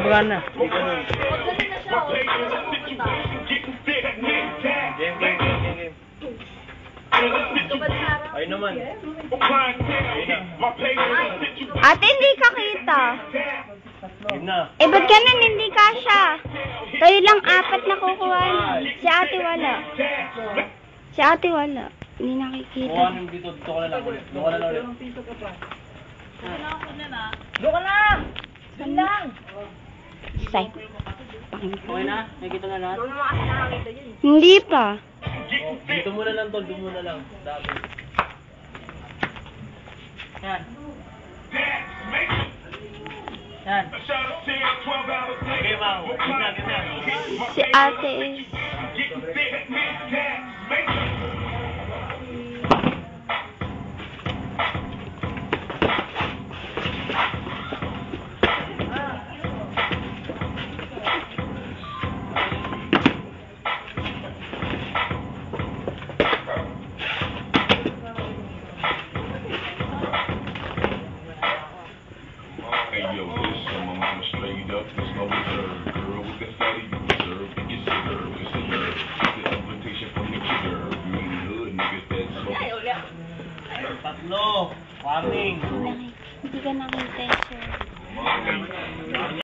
Gumagana. Game. Ayun naman. Ate, hindi ka kita. Game na. Eh, ba't ganun? Hindi ka siya. Kayo lang apat na kukuha na. Si ate wala. Si ate wala. Hindi nakikita. Kuha nang dito ka na lang ulit. Doon ka na lang ulit. Doon ka na! Doon lang! Say. Okay na? Nakikita na lahat? Hindi pa. Oh, dito muna lang tol. Doon muna lang. Dami. Yan. Yan. Okay, Mau. Ganda. Si ate is... Hey yo, this some of mama straight up, there's no reserve. Girl with the fatty you deserve, and you serve, it's a nerve. It's the invitation from the killer. You in the hood, niggas that smoke. Tatlo. Warning. Hindi ka nakita, sir.